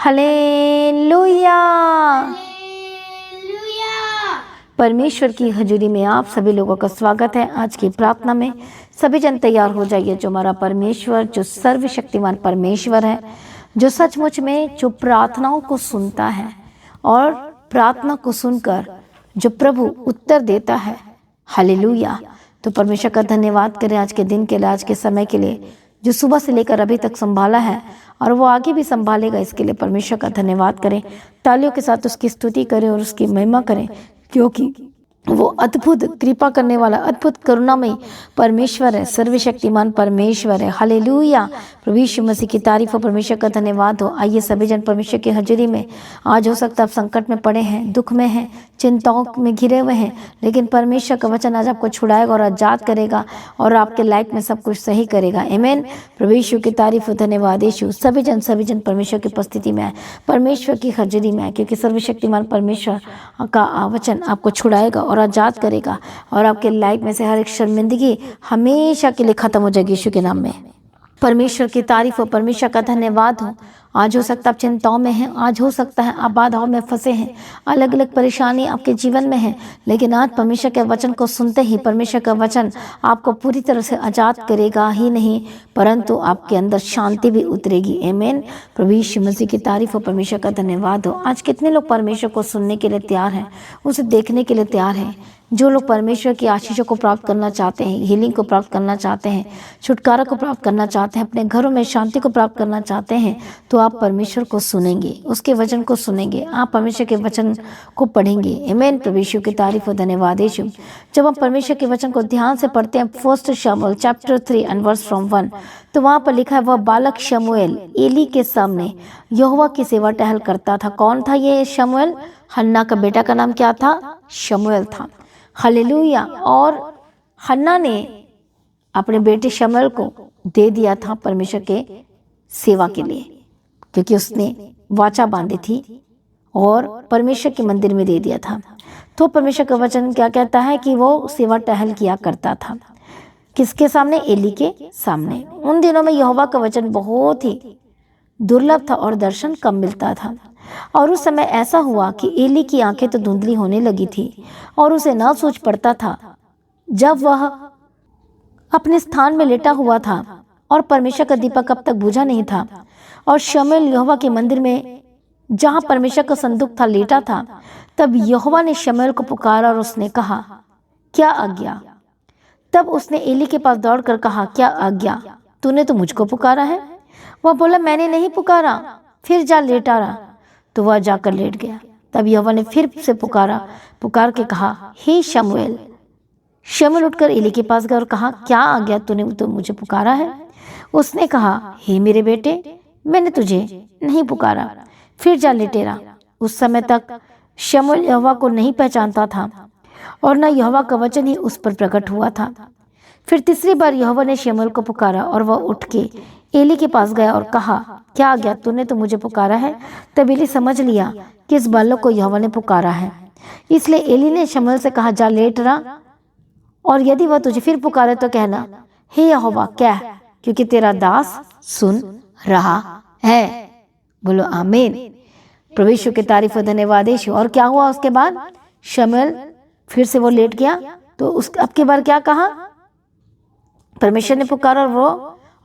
Hallelujah. परमेश्वर की हजूरी में आप सभी लोगों का स्वागत है। आज की प्रार्थना में सभी जन तैयार हो जाइए। जो हमारा परमेश्वर, जो सर्वशक्तिमान परमेश्वर है, जो सचमुच में जो प्रार्थनाओं को सुनता है और प्रार्थना को सुनकर जो प्रभु उत्तर देता है। हालेलुया। तो परमेश्वर का धन्यवाद करें आज के दिन के लिए, आज के समय के लिए, जो सुबह से लेकर अभी तक संभाला है और वो आगे भी संभालेगा। इसके लिए परमेश्वर का धन्यवाद करें। तालियों के साथ उसकी स्तुति करें और उसकी महिमा करें, क्योंकि वो अद्भुत कृपा करने वाला, अद्भुत करुणामयी परमेश्वर है, सर्वशक्तिमान परमेश्वर है। हालेलुया। प्रभु यीशु मसीह की तारीफ हो। परमेश्वर का धन्यवाद हो। आइए सभी जन परमेश्वर की हजूरी में। आज हो सकता है आप संकट में पड़े हैं, दुख में हैं, चिंताओं में घिरे हुए हैं, लेकिन परमेश्वर का वचन आज आपको छुड़ाएगा और आजाद करेगा और आपके लाइफ में सब कुछ सही करेगा। आमीन। प्रभु यीशु की तारीफ हो। धन्यवाद यीशु। सभी जन परमेश्वर की उपस्थिति में आए, परमेश्वर की हजूरी में आए, क्योंकि सर्वशक्तिमान परमेश्वर का वचन आपको छुड़ाएगा और आजाद करेगा और आपके लाइफ में से हर एक शर्मिंदगी हमेशा के लिए खत्म हो जाएगी यीशु के नाम में। परमेश्वर की तारीफ हो। परमेश्वर का धन्यवाद हो। आज हो सकता है आप चिंताओं में हैं, आज हो सकता है आप बाधाओं में फंसे हैं, अलग अलग परेशानी आपके जीवन में है, लेकिन आज परमेश्वर के वचन को सुनते ही परमेश्वर का वचन आपको पूरी तरह से आजाद करेगा ही नहीं, परंतु आपके अंदर शांति भी उतरेगी। आमीन। प्रभु यीशु मसीह की तारीफ हो। परमेश्वर का धन्यवाद हो। आज कितने लोग परमेश्वर को सुनने के लिए तैयार हैं, उसे देखने के लिए तैयार हैं। जो लोग परमेश्वर की आशीषों को प्राप्त करना चाहते हैं, हीलिंग को प्राप्त करना चाहते हैं, छुटकारा को प्राप्त करना चाहते हैं, अपने घरों में शांति को प्राप्त करना चाहते हैं, तो आप परमेश्वर को सुनेंगे, उसके वचन को सुनेंगे, आप परमेश्वर के वचन को पढ़ेंगे। आमीन। प्रभु यीशु की तारीफ हो। धन्यवाद यीशु। जब हम परमेश्वर के वचन को ध्यान से पढ़ते हैं, 1 शमूएल चैप्टर 3 एंड वर्स फ्रॉम 1, तो वहाँ पर लिखा है, वह बालक शमूएल एली के सामने यहोवा की सेवा टहल करता था। कौन था ये शमूएल? हन्ना का बेटा का नाम क्या था? शमूएल था। हालेलुया। और हन्ना ने अपने बेटे शमूएल को दे दिया था परमेश्वर के सेवा के लिए, क्योंकि उसने वाचा बांधी थी और परमेश्वर के मंदिर में दे दिया था। तो परमेश्वर का वचन क्या कहता है कि वो सेवा टहल किया करता था। किसके सामने? एली के सामने। उन दिनों में यहोवा का वचन बहुत ही दुर्लभ था और दर्शन कम मिलता था। और उस समय ऐसा हुआ कि एली की आंखें तो धुंधली होने लगी थी और उसे ना सोच पड़ता था, जब वह अपने स्थान में लेटा हुआ था और परमेश्वर का दीपक अब तक बुझा नहीं था, और शमूएल यहोवा के मंदिर में जहां परमेश्वर का संदूक था लेटा था, तब यहोवा ने शमूएल को पुकारा और उसने कहा, क्या आज्ञा? तब उसने एली के पास दौड़कर कहा, क्या आज्ञा? तूने तो मुझको पुकारा है। वह बोला, मैंने नहीं पुकारा, फिर जा लेटा रहा। तो वह जाकर लेट गया। तब यहोवा ने फिर से पुकार के कहा, हे शमूएल। शमूएल उठकर एली के पास गया और कहा, क्या आज्ञा? तूने तो मुझे पुकारा है। उसने कहा, हे मेरे बेटे, मैंने तुझे नहीं पुकारा, फिर जा लेटे रहा। उस समय तक शमूएल यहोवा को नहीं पहचानता था और न यहोवा का वचन ही उस पर प्रकट हुआ था। फिर तीसरी बार यहोवा ने शमूएल को पुकारा और वह उठ के एली के पास गया और कहा, क्या आज्ञा? तूने तो मुझे पुकारा है। तब एली समझ लिया कि इस बालक को यहोवा ने पुकारा है, इसलिए एली ने शमूएल से कहा, जा लेट रहा, और यदि वह तुझे फिर पुकारे तो कहना, हे यहोवा, क्या? क्योंकि तेरा दास सुन रहा है। बोलो आमीन। प्रभु यीशु की तारीफ हो। धन्यवाद यीशु। और क्या हुआ उसके बाद? शमूएल फिर से वो लेट गया। तो उस अब की बार क्या कहा? परमेश्वर ने पुकारा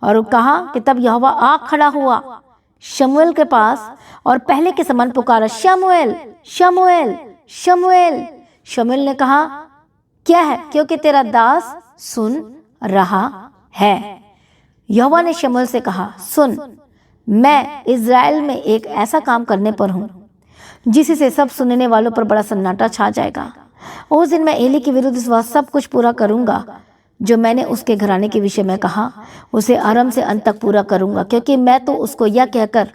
और कहा कि तब यहोवा आ खड़ा हुआ शमूएल के पास और पहले के समान पुकारा, शमूएल, शमूएल, शमूएल। शमूएल ने कहा, क्या है? क्योंकि तेरा दास सुन रहा है। यहोवा ने शमूएल से कहा, सुन, मैं इज़राइल में एक ऐसा काम करने पर हूँ जिससे सब सुनने वालों पर बड़ा सन्नाटा छा जाएगा। उस दिन मैं एली के विरुद्ध वह सब कुछ पूरा करूंगा जो मैंने उसके घराने के विषय में कहा, उसे आरंभ से अंत तक पूरा करूंगा, क्योंकि मैं तो उसको यह कहकर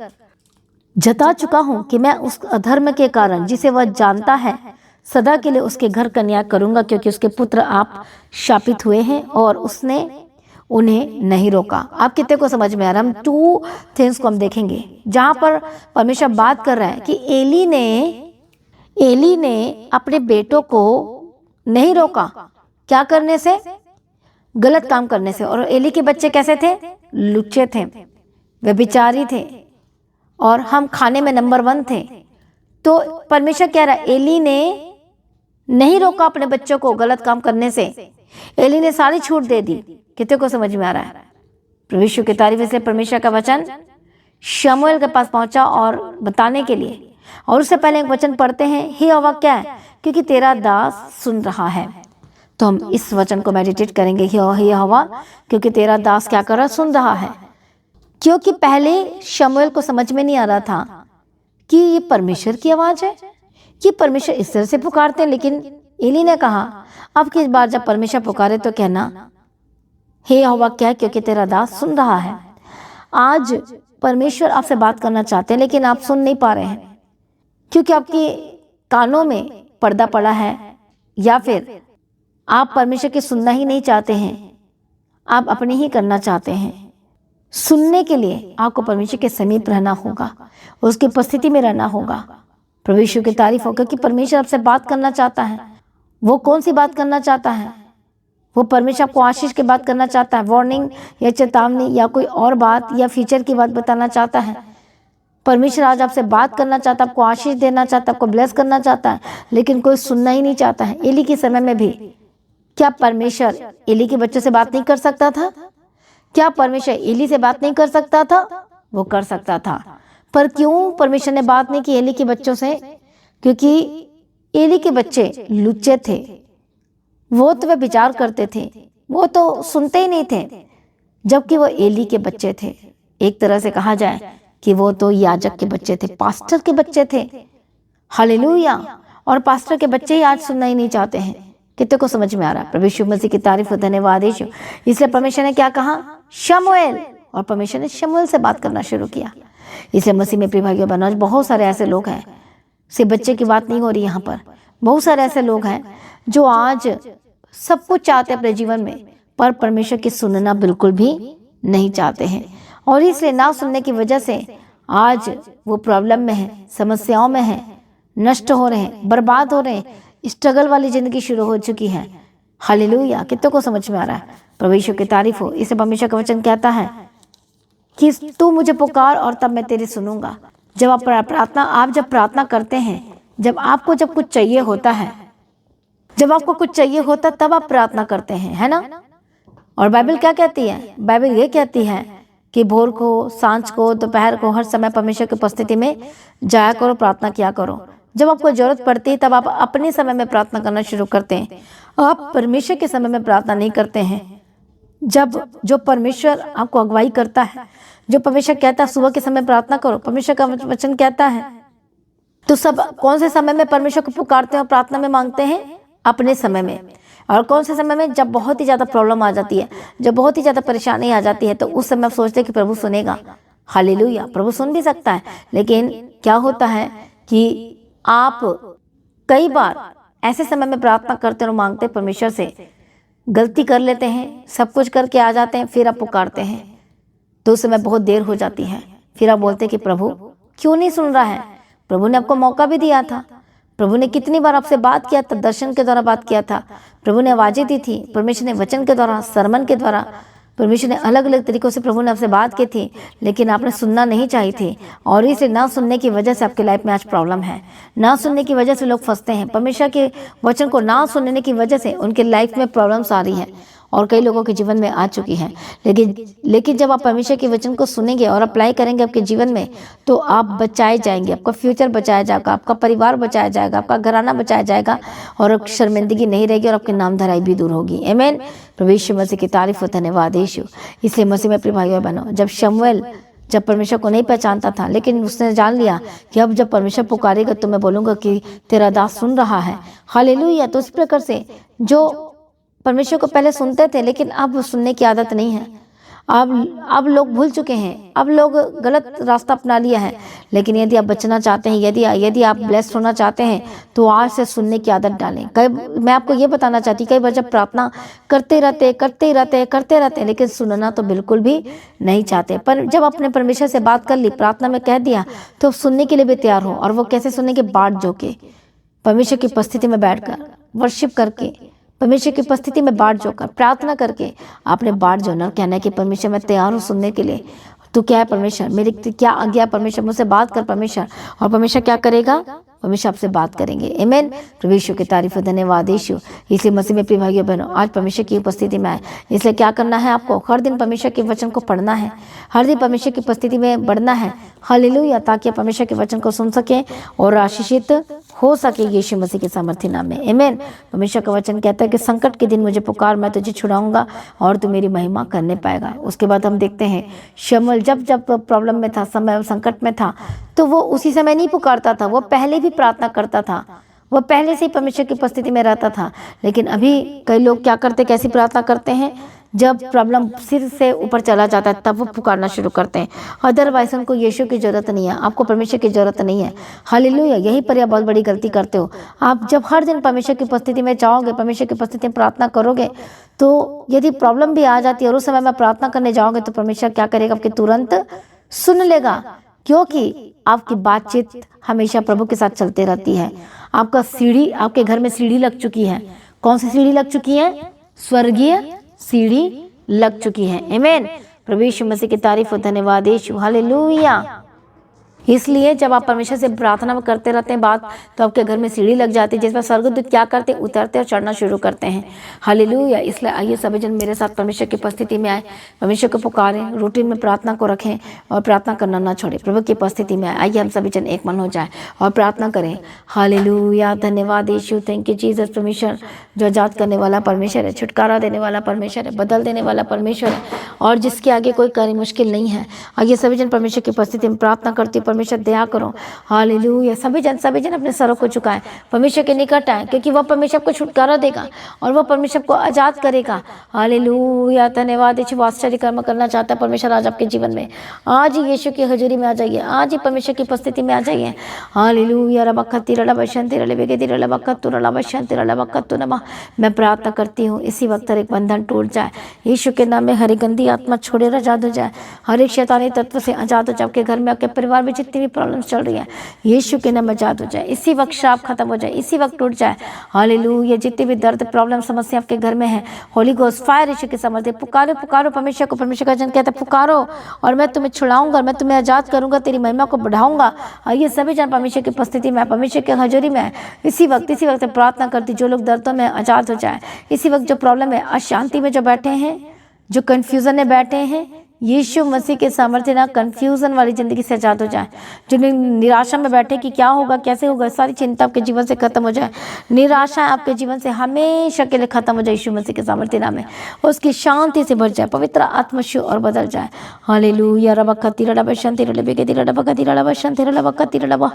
जता चुका हूं कि मैं उस अधर्म के कारण जिसे वह जानता है सदा के लिए उसके घर का न्याय करूंगा, क्योंकि उसके पुत्र आप शापित हुए हैं और उसने उन्हें नहीं रोका। आप कितने को समझ में आ रहा है? हम 2 थिंग्स को हम देखेंगे जहां पर परमेश्वर बात कर रहा है कि एली ने अपने बेटों को नहीं रोका, क्या करने से? गलत काम करने से। और एली के बच्चे कैसे थे? लुच्चे थे, व्यभिचारी थे, और हम खाने में नंबर 1 थे। तो परमेश्वर कह रहा है, एली ने नहीं रोका अपने बच्चों को गलत काम करने से, एली ने सारी छूट दे दी। कितने को समझ में आ रहा है? प्रभु यीशु की तारीफ। इसलिए परमेश्वर का वचन शमूएल के पास पहुंचा और बताने के लिए, और उससे पहले एक वचन पढ़ते हैं, हे यहोवा क्या है, क्योंकि तेरा दास सुन रहा है। तो हम इस वचन को मेडिटेट करेंगे, हे यहोवा क्योंकि तेरा दास क्या कर रहा, सुन रहा है। क्योंकि पहले शमूएल को समझ में नहीं आ रहा था कि ये परमेश्वर की आवाज है, कि परमेश्वर इस तरह से पुकारते हैं। लेकिन एली ने कहा, अब की बार जब परमेश्वर पुकारे तो कहना, हे यहोवा क्या है, क्योंकि तेरा दास सुन रहा है। आज परमेश्वर आपसे बात करना चाहते हैं, लेकिन आप सुन नहीं पा रहे हैं, क्योंकि आपके कानों में पर्दा पड़ा है, या फिर आप परमेश्वर की सुनना ही नहीं चाहते हैं, आप अपनी ही करना चाहते हैं। सुनने के लिए आपको परमेश्वर के समीप रहना होगा, उसकी उपस्थिति में रहना होगा। प्रभु यीशु की तारीफ हो, क्योंकि परमेश्वर आपसे बात करना चाहता है। वो कौन सी बात करना चाहता है? वो परमेश्वर आपको आशीष की बात करना चाहता है, वार्निंग या चेतावनी या कोई और बात या फ्यूचर की बात बताना चाहता है। परमेश्वर आज आपसे बात करना चाहता है, आपको आशीष देना चाहता है, आपको ब्लेस करना चाहता है, लेकिन कोई सुनना ही नहीं चाहता है। एली के समय में भी क्या परमेश्वर एली के बच्चों से बात नहीं कर सकता था? क्या परमेश्वर एली से बात नहीं कर सकता था? वो कर सकता था, पर क्यों परमेश्वर ने बात नहीं की एली के बच्चों से? क्योंकि एली के बच्चे लुच्चे थे, वो तो वे विचार करते थे, वो तो सुनते ही नहीं थे। जबकि वो एली के बच्चे थे, एक तरह से कहा जाए कि वो तो याजक के बच्चे थे, पास्टर के बच्चे थे। हालेलुया। और पास्टर के बच्चे ही आज सुनना ही नहीं चाहते हैं। कितने को समझ में आ रहा है? प्रभु यीशु मसीह की तारीफ हो, धन्यवाद यीशु। इसलिए परमेश्वर ने क्या कहा? शमूएल। और परमेश्वर ने शमूएल से बात करना शुरू किया। इसलिए मसीह में प्रिय भाइयों बहनों, बहुत सारे ऐसे लोग हैं, सिर्फ बच्चे की बात नहीं हो रही यहाँ पर, बहुत सारे ऐसे लोग हैं जो आज सब कुछ चाहते हैं अपने जीवन में, पर परमेश्वर की सुनना बिल्कुल भी नहीं चाहते हैं। और इसलिए ना सुनने की वजह से आज वो प्रॉब्लम में है, समस्याओं में है, नष्ट हो रहे हैं, बर्बाद हो रहे हैं, स्ट्रगल वाली जिंदगी शुरू हो चुकी है। हालेलुया। कितनों को समझ में आ रहा है? प्रभु यीशु की तारीफ हो। इसे परमेश्वर का वचन कहता है कि तू मुझे पुकार और तब मैं तेरी सुनूंगा। जब आप जब प्रार्थना करते हैं, जब आपको कुछ चाहिए होता है, जब आपको कुछ चाहिए होता तब आप प्रार्थना करते हैं, है ना? और बाइबल क्या कहती है? बाइबल ये कहती है कि भोर को, सांझ को, दोपहर को, हर समय परमेश्वर की उपस्थिति में जाया करो, प्रार्थना किया करो। जब आपको जरूरत पड़ती है तब आप अपने समय में प्रार्थना करना शुरू करते हैं, आप परमेश्वर के समय में प्रार्थना नहीं करते हैं। जब जो परमेश्वर आपको अगुवाई करता है, जो परमेश्वर कहता है सुबह के समय प्रार्थना करो, परमेश्वर का वचन कहता है, तो सब कौन से समय में परमेश्वर को पुकारते हैं और प्रार्थना में मांगते हैं? अपने समय में। और कौन से समय में? जब बहुत ही ज़्यादा प्रॉब्लम आ जाती है, जब बहुत ही ज़्यादा परेशानी आ जाती है, तो उस समय आप सोचते हैं कि प्रभु सुनेगा। हालेलुया। प्रभु सुन भी सकता है, लेकिन क्या होता है कि आप कई बार ऐसे समय में प्रार्थना करते और मांगते परमेश्वर से, गलती कर लेते हैं, सब कुछ करके आ जाते हैं, फिर आप पुकारते हैं तो उस समय बहुत देर हो जाती है। फिर आप बोलते हैं कि प्रभु क्यों नहीं सुन रहा है? प्रभु ने आपको मौका भी दिया था, प्रभु ने कितनी बार आपसे बात किया था, दर्शन के द्वारा बात किया था, प्रभु ने आवाजें दी थी, परमेश्वर ने वचन के द्वारा, सरमन के द्वारा, परमेश्वर ने अलग अलग तरीकों से प्रभु ने आपसे बात की थी, लेकिन आपने सुनना नहीं चाही थी। और इसे ना सुनने की वजह से आपकी लाइफ में आज प्रॉब्लम है। ना सुनने की वजह से लोग फंसते हैं। परमेश्वर के वचन को ना सुनने की वजह से उनके लाइफ में प्रॉब्लम्स आ रही है और कई लोगों के जीवन में आ चुकी है। लेकिन जब आप परमेश्वर के वचन को सुनेंगे और अप्लाई करेंगे आपके जीवन में, तो आप बचाए जाएंगे, आपका फ्यूचर बचाया जाएगा, आपका परिवार बचाया जाएगा, आपका घराना बचाया जाएगा, और शर्मिंदगी नहीं रहेगी और आपकी नाम धराई भी दूर होगी। आमीन। प्रभु यीशु मसीह की तारीफ हो, धन्यवाद यीशु। इसलिए मसीह में प्रिय भाइयों बहनों, जब परमेश्वर को नहीं पहचानता था, लेकिन उसने जान लिया कि अब जब परमेश्वर पुकारेगा तो मैं बोलूँगा कि तेरा दास सुन रहा है। हालेलुया। तो इस प्रकार से जो परमेश्वर को पहले सुनते थे, लेकिन अब सुनने की आदत नहीं है। अब लोग भूल चुके हैं, अब लोग गलत रास्ता अपना लिया है। लेकिन यदि आप बचना चाहते हैं, यदि आप ब्लेस्ड होना चाहते हैं, तो आज से सुनने की आदत डालें। मैं आपको ये बताना चाहती हूँ, कई बार जब प्रार्थना करते रहते, लेकिन सुनना तो बिल्कुल भी नहीं चाहते। पर जब अपने परमेश्वर से बात कर ली, प्रार्थना में कह दिया, तो सुनने के लिए भी तैयार हो। और वो कैसे सुनेंगे? बाट जो के, परमेश्वर की उपस्थिति में बैठकर, वर्शिप करके, परमेश्वर की उपस्थिति में बाट जोकर, प्रार्थना करके आपने बाट जोना, कहना है कि परमेश्वर मैं तैयार हूँ सुनने के लिए, तू क्या है परमेश्वर, मेरी क्या आज्ञा है परमेश्वर, मुझसे बात कर परमेश्वर। और परमेश्वर क्या करेगा, परमेश्वर आपसे बात करेंगे। आमीन। प्रभु यीशु की तारीफ हो, धन्यवाद यीशु। इसलिए मसीह में प्रिय भाइयों बहनों, आज परमेश्वर की उपस्थिति में आए, इसलिए क्या करना है आपको, हर दिन परमेश्वर के वचन को पढ़ना है, हर दिन परमेश्वर की उपस्थिति में बढ़ना है। हालेलुया, ताकि परमेश्वर के वचन को सुन सके और आशीषित हो सके यीशु मसीह के सामर्थ्य नाम में। आमीन। परमेश्वर का वचन कहता है कि संकट के दिन मुझे पुकार, मैं तुझे छुड़ाऊंगा और तू मेरी महिमा करने पाएगा। उसके बाद हम देखते हैं शमूएल जब जब प्रॉब्लम में था, समय संकट में था, तो वो उसी समय नहीं पुकारता था, वो पहले भी प्रार्थना करता था, वो पहले से ही परमेश्वर की उपस्थिति में रहता था। लेकिन अभी कई लोग क्या करते, कैसी प्रार्थना करते हैं, जब प्रॉब्लम सिर से ऊपर चला जाता है तब वो पुकारना शुरू करते हैं। अदरवाइज उनको यीशु की जरूरत नहीं है, आपको परमेश्वर की जरूरत नहीं है। हालेलुया, यही पर आप बहुत बड़ी गलती करते हो। आप जब हर दिन परमेश्वर की उपस्थिति में जाओगे, परमेश्वर की उपस्थिति में प्रार्थना करोगे, तो यदि प्रॉब्लम भी आ जाती है और उस समय में प्रार्थना करने जाओगे, तो परमेश्वर क्या करेगा, आपके तुरंत सुन लेगा, क्योंकि आपकी बातचीत हमेशा प्रभु के साथ चलते रहती है। आपका सीढ़ी, आपके घर में सीढ़ी लग चुकी है। कौन सी सीढ़ी लग चुकी है, स्वर्गीय सीढ़ी लग चुकी है। आमीन। प्रभु यीशु मसीह की तारीफ हो, धन्यवाद यीशु। हालेलुया। इसलिए जब आप परमेश्वर से प्रार्थना करते रहते हैं बात, तो आपके घर में सीढ़ी लग जाती है, जिस पर स्वर्गदूत क्या करते हैं, उतरते और चढ़ना शुरू करते हैं। हालेलुया। इसलिए आइए सभी जन मेरे साथ परमेश्वर की उपस्थिति में आए, परमेश्वर को पुकारें, रूटीन में प्रार्थना को रखें और प्रार्थना करना ना छोड़े, प्रभु की उपस्थिति में आए। आइए हम सभी जन एक मन हो जाए और प्रार्थना करें। हालेलुया, धन्यवाद यीशु, थैंक यू जीसस। परमेश्वर जो आजाद करने वाला परमेश्वर है, छुटकारा देने वाला परमेश्वर है, बदल देने वाला परमेश्वर है, और जिसके आगे कोई कार्य मुश्किल नहीं है। आइए सभी जन परमेश्वर की उपस्थिति में प्रार्थना करते, परमेश्वर दया करो। हालेलुया। सभी जन अपने सरों को झुकाएं, परमेश्वर के निकट आए, क्योंकि वह परमेश्वर को छुटकारा देगा और वह परमेश्वर को आजाद करेगा। हालेलुया, धन्यवाद यीशु। आश्चर्य कर्म करना चाहता है परमेश्वर आज आपके जीवन में। आज ही यीशु की हजूरी में आ जाइए, आज ही परमेश्वर की उपस्थिति में आ जाइए। हालेलुया। रबखती रलबशंती रलबेगेती रलबकत्तु रलबशंती रलबकत्तु नमः। मैं प्रार्थना करती हूँ इसी वक्त हर एक बंधन टूट जाए यीशु के नाम में। हर एक गंदी आत्मा छोड़े आजाद हो जाए, हर एक शैतानी तत्व से आजाद हो जाए। आपके घर में, आपके परिवार में जितनी भी प्रॉब्लम्स चल रही है, यीशु के नाम में आजाद हो जाए। इसी वक्त श्राप खत्म हो जाए, इसी वक्त टूट जाए। हालेलुया। जितनी भी दर्द, प्रॉब्लम, समस्या आपके घर में है, होली गोस्ट फायर यीशु के सामर्थ्य, पुकारो पुकारो परमेश्वर को। परमेश्वर का वचन कहता है पुकारो और मैं तुम्हें छुड़ाऊंगा, मैं तुम्हें आजाद करूंगा, तेरी महिमा को बढ़ाऊंगा। आइए सभी जन परमेश्वर की उपस्थिति में, परमेश्वर के हजूरी में इसी वक्त प्रार्थना करती। जो लोग दर्दों में आजाद हो जाए, इसी वक्त जो प्रॉब्लम है, अशांति में जो बैठे हैं, जो कंफ्यूजन में बैठे हैं, यीशु मसीह के सामर्थ्य ना कंफ्यूजन वाली जिंदगी से आजाद हो जाए। जो निराशा में बैठे कि क्या होगा, कैसे होगा, सारी चिंता आपके जीवन से खत्म हो जाए। निराशा आपके जीवन से हमेशा के लिए खत्म हो जाए यीशु मसीह के सामर्थ्य नाम में। उसकी शांति से भर जाए, पवित्र आत्मशु और बदल जाए। हालेलुया। रबखती रलबशंती रलबेगेती रलबकती रलबशंती रलबकती रलबा।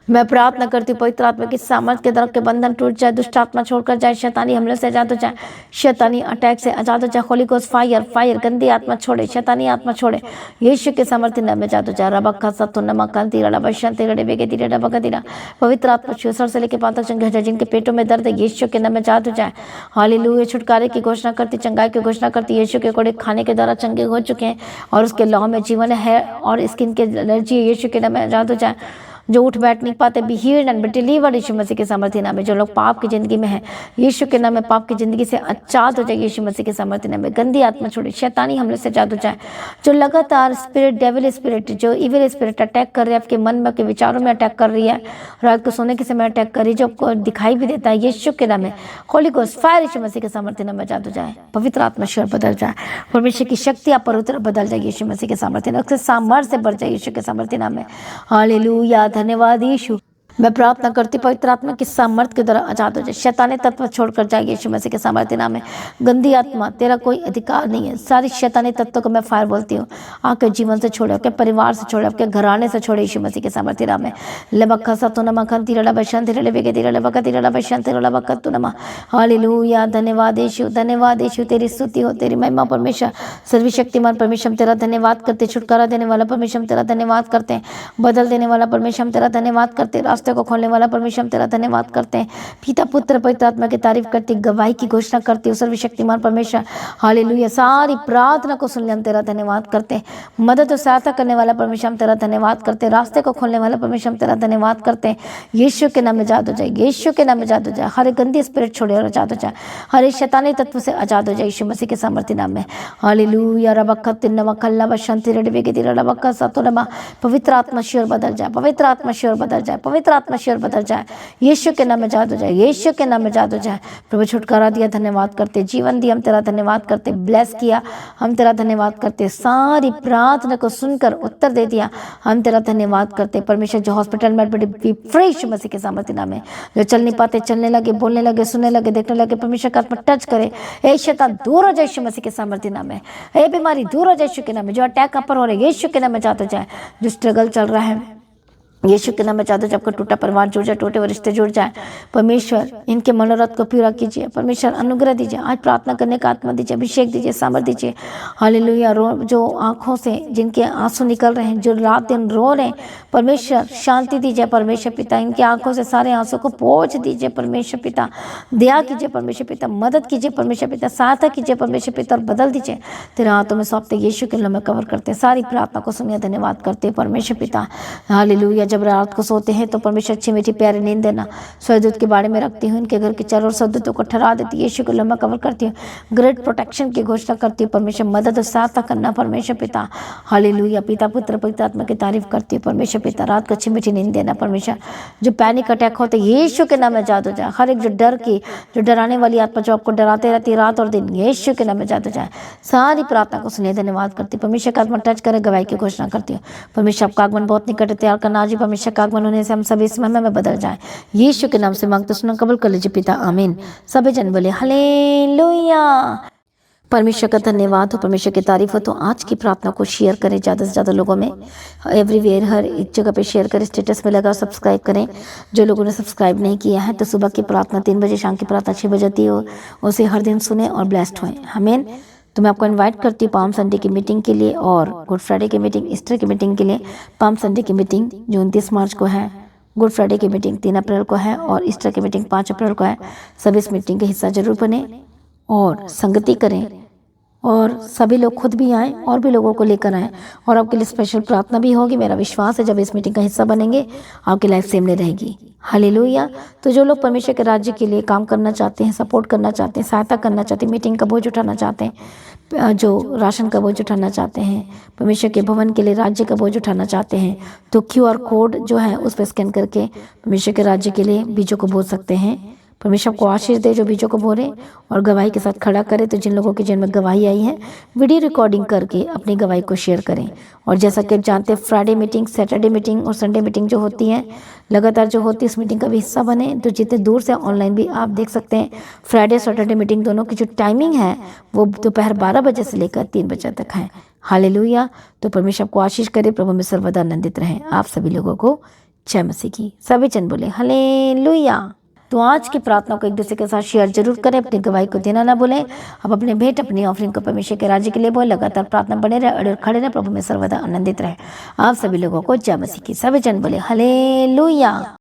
मैं प्रार्थना करती हूँ पवित्र आत्मा की सामर्थ के द्वारा के बंधन टूट जाए, दुष्ट आत्मा छोड़कर जाए, शैतानी हमले से आजाद हो जाए, शैतानी अटैक से आजाद हो जाए। होली गोस्ट फायर फायर, गंदी आत्मा छोड़े, शैतानी आत्मा छोड़े, यीशु के सामर्थ्य नाम में आजाद हो जाए। रबक्खा सत्तु नमकंती रलबशंती रलबेगेती रलबकती। पवित्र आत्मा छुसर से लेकर पांव तक चंगाई जाए, जिनके पेटों में दर्द है, यीशु के नाम में आजाद हो जाए। हालेलुया। छुटकारे की घोषणा करती, चंगाई की घोषणा करती। यीशु के कोड़े खाने के द्वारा चंगे हो चुके हैं और उसके लहू में जीवन है और स्किन के एलर्जी है, यीशु के नाम में आजाद हो जाए। जो उठ बैठ नहीं पाते, be healed and be delivered Yeshu Masih के सामर्थ्य नाम में। जो लोग पाप की जिंदगी में है, यीशु के नाम में पाप की जिंदगी से आजाद हो जाए यीशु मसीह के सामर्थ्य नाम में। गंदी आत्मा छोड़ी, शैतानी हमले से आजाद हो जाए। जो लगातार स्पिरिट, डेविल स्पिरिट, जो इविल स्पिरिट अटैक कर रही है आपके मन में, आपके विचारों में अटैक कर रही है, रात को सोने के समय अटैक कर रही है, जो आपको दिखाई भी देता है, यीशु के नाम में होली गोस्ट फायर यीशु मसीह के सामर्थ्य नाम में आजाद हो जाए। पवित्र आत्मा शर बदल जाए, परमेश्वर की शक्ति आप पर उतर बदल जाए यीशु मसीह के सामर्थ्य नाम, सामर्थ्य से बढ़ जाए यीशु के सामर्थ्य नाम में। हालेलुया। धन्यवाद यीशु। मैं प्रार्थना करती पवित्र आत्मा की सामर्थ के द्वारा आजाद हो जाए, शैतानी तत्व छोड़कर जाए यीशु मसीह के सामर्थ्य नाम में। गंदी आत्मा, तेरा कोई अधिकार नहीं है। सारी शैतानी तत्वों को मैं फायर बोलती हूँ, आपके जीवन से छोड़े, आपके परिवार से छोड़े, आपके घराने से छोड़े यीशु मसीह के सामर्थ्य नाम में। लबक्खा सत्तु नमकंती रलबशंती रलबेगेती रलबकती रलबशंती रलबकत्तु नमः। हालेलुया। धन्यवाद यीशु, धन्यवाद यीशु। तेरी स्तुति हो, तेरी महिमा परमेश्वर, सर्वशक्तिमान परमेश्वर तेरा धन्यवाद करते। छुटकारा देने वाला परमेश्वर तेरा धन्यवाद करते हैं, बदल देने वाला परमेश्वर तेरा धन्यवाद करते, रास्ते रास्ते को खोलने वाला परमेश्वर, हम तेरा धन्यवाद करते हैं। पिता पुत्र पवित्र आत्मा की तारीफ करती, गवाही की घोषणा करती हूँ सर्वशक्तिमान परमेश्वर। हालेलुया, सारी प्रार्थना को सुन ले, हम तेरा धन्यवाद करते हैं। मदद और सहायता करने वाला परमेश्वर, हम तेरा धन्यवाद करते हैं। रास्ते को खोलने वाला परमेश्वर, हम तेरा धन्यवाद करते हैं। यीशु के नाम में आजाद हो जाए, यीशु के नाम में आजाद हो जाए। हर एक गंदी स्पिरिट छोड़े और आजाद हो जाए, हर एक शैतानी तत्व से आजाद हो जाए यीशु मसीह के सामर्थ्य नाम में। हालेलुया, रबक्कत नमकल्ला बशंति रडबेगति रबक्का सतोनमा। पवित्र आत्मा शिवर बदल जाए, पवित्र आत्मा शिवर बदल जाए, पवित्र आत्मा शिवर बदल जाए। यीशु के नाम में आजाद हो जाए, यीशु के नाम में आजाद हो जाए। प्रभु छुटकारा दिया, धन्यवाद करते। जीवन दिया, हम तेरा धन्यवाद करते। ब्लेस किया, हम तेरा धन्यवाद करते। सारी प्रार्थना को सुनकर उत्तर दे दिया, हम तेरा धन्यवाद करते। परमेश्वर जो हॉस्पिटल में बड़ी फ्रेश मसीह के सामर्थ्य नाम है, जो चल नहीं पाते, चलने लगे, बोलने लगे, सुनने लगे, देखने लगे, परमेश्वर का आत्मा टच करे। ए शैतान दूर हो जाए यीशु मसीह के सामर्थ्य नाम है। ए बीमारी दूर हो जाए यीशु के नाम में। जो अटैक पर हो रहे यीशु के नाम में जाते जाए। जो स्ट्रगल चल रहा है यीशु के नाम में चाहते, जब टूटा परिवार जुड़ जाए, टूटे हुए रिश्ते जुड़ जाए। परमेश्वर इनके मनोरथ को पूरा कीजिए। परमेश्वर अनुग्रह दीजिए, आज प्रार्थना करने का आत्मा दीजिए, अभिषेक दीजिए, सामर्थ दीजिए। हालेलुया, जो आंखों से जिनके आंसू निकल रहे हैं, जो रात दिन रो रहे हैं, परमेश्वर शांति दीजिए। परमेश्वर पिता इनके आंखों से सारे आंसू को पोंछ दीजिए। परमेश्वर पिता दया कीजिए, परमेश्वर पिता मदद कीजिए, परमेश्वर पिता सहायता कीजिए, परमेश्वर पिता और बदल दीजिए। तेरे हाथों में सौंपते, यीशु के नाम में कवर करते, सारी प्रार्थना को सुनिए, धन्यवाद करते परमेश्वर पिता। हालेलुया, जब रात को सोते हैं तो परमेश्वर अच्छी मीठी प्यारी नींद देना। स्वर्गदूत के बारे में रखती हूँ, इनके घर के चारों ओर स्वर्गदूतों को ठहरा देती है, यीशु को लंबा कवर करती हूँ, ग्रेट प्रोटेक्शन की घोषणा करती हूँ। परमेश्वर मदद और सहायता करना परमेश्वर पिता। हालेलुया, पिता पुत्र पवित्र आत्मा की तारीफ करती हूँ परमेश्वर पिता। रात को अच्छी मीठी नींद देना परमेश्वर। जो पैनिक अटैक होते यीशु के नाम में आजाद हो जाए। हर एक जो डर की, जो डराने वाली आत्मा जो आपको डराते रहती है रात और दिन, यीशु के नाम में आजाद हो जाए। सारी प्रार्थना को सुनिए, धन्यवाद करती हूँ। परमेश्वर का आत्मा टच करे, गवाही की घोषणा करती हूँ। परमेश्वर आपका आगमन बहुत निकट है, तैयार करना आज ही। परमेश्वर का आगमन होने से हम सभी इस महिमा में बदल जाए। यीशु के नाम से मांगते सुना कबूल कर लीजिए पिता, आमीन। सभी जन बोले हालेलुया। परमेश्वर का धन्यवाद हो, परमेश्वर की तारीफ हो। तो आज की प्रार्थना को शेयर करें ज़्यादा से ज़्यादा लोगों में, एवरीवेयर, हर एक जगह पे शेयर करें, स्टेटस में लगा, सब्सक्राइब करें। जो लोगों ने सब्सक्राइब नहीं किया है तो सुबह की प्रार्थना 3 बजे, शाम की प्रार्थना 6 बजे होती है, उसे हर दिन सुने और ब्लेस्ड होएं, आमीन। तो मैं आपको इनवाइट करती हूँ पाम संडे की मीटिंग के लिए और गुड फ्राइडे की मीटिंग, ईस्टर की मीटिंग के लिए। पाम संडे की मीटिंग जो 29 मार्च को है, गुड फ्राइडे की मीटिंग 3 अप्रैल को है और ईस्टर की मीटिंग 5 अप्रैल को है। सभी इस मीटिंग का हिस्सा जरूर बने और संगति करें और सभी लोग खुद भी आएँ और भी लोगों को लेकर आएँ। और आपके लिए स्पेशल प्रार्थना भी होगी। मेरा विश्वास है जब इस मीटिंग का हिस्सा बनेंगे आपकी लाइफ सेम नहीं रहेगी। हालेलुया। तो जो लोग परमेश्वर के राज्य के लिए काम करना चाहते हैं, सपोर्ट करना चाहते हैं, सहायता करना चाहते हैं, मीटिंग का बोझ उठाना चाहते हैं, जो राशन का बोझ उठाना चाहते हैं, परमेश्वर के भवन के लिए राज्य का बोझ उठाना चाहते हैं, तो QR कोड जो है उस पर स्कैन करके परमेश्वर के राज्य के लिए बीजों को बो सकते हैं। परमेश्वर को आशीष दे जो बीजों को बोरे और गवाही के साथ खड़ा करे। तो जिन लोगों के जिनमें गवाही आई है, वीडियो रिकॉर्डिंग करके अपनी गवाही को शेयर करें। और जैसा कि आप जानते हैं, फ्राइडे मीटिंग, सैटरडे मीटिंग और संडे मीटिंग जो होती है लगातार जो होती है, इस मीटिंग का भी हिस्सा बने। तो जितने दूर से ऑनलाइन भी आप देख सकते हैं। फ्राइडे सैटरडे मीटिंग दोनों की जो टाइमिंग है वो दोपहर 12 बजे से लेकर 3 बजे तक है। हालेलुया। तो परमेश्वर आपको आशीष करे, प्रभु में सर्वदा आनंदित रहें। आप सभी लोगों को जय मसीह की। सभी जन बोले हालेलुया। तो आज की प्रार्थना को एक दूसरे के साथ शेयर जरूर करें, अपनी गवाही को देना ना भूलें। अब अपने भेंट, अपनी ऑफरिंग को परमेश्वर के राज्य के लिए बोले। लगातार प्रार्थना बने रहे और खड़े रहे, प्रभु में सर्वदा आनंदित रहे। आप सभी लोगों को जय मसीह की। सभी जन बोले हालेलुया।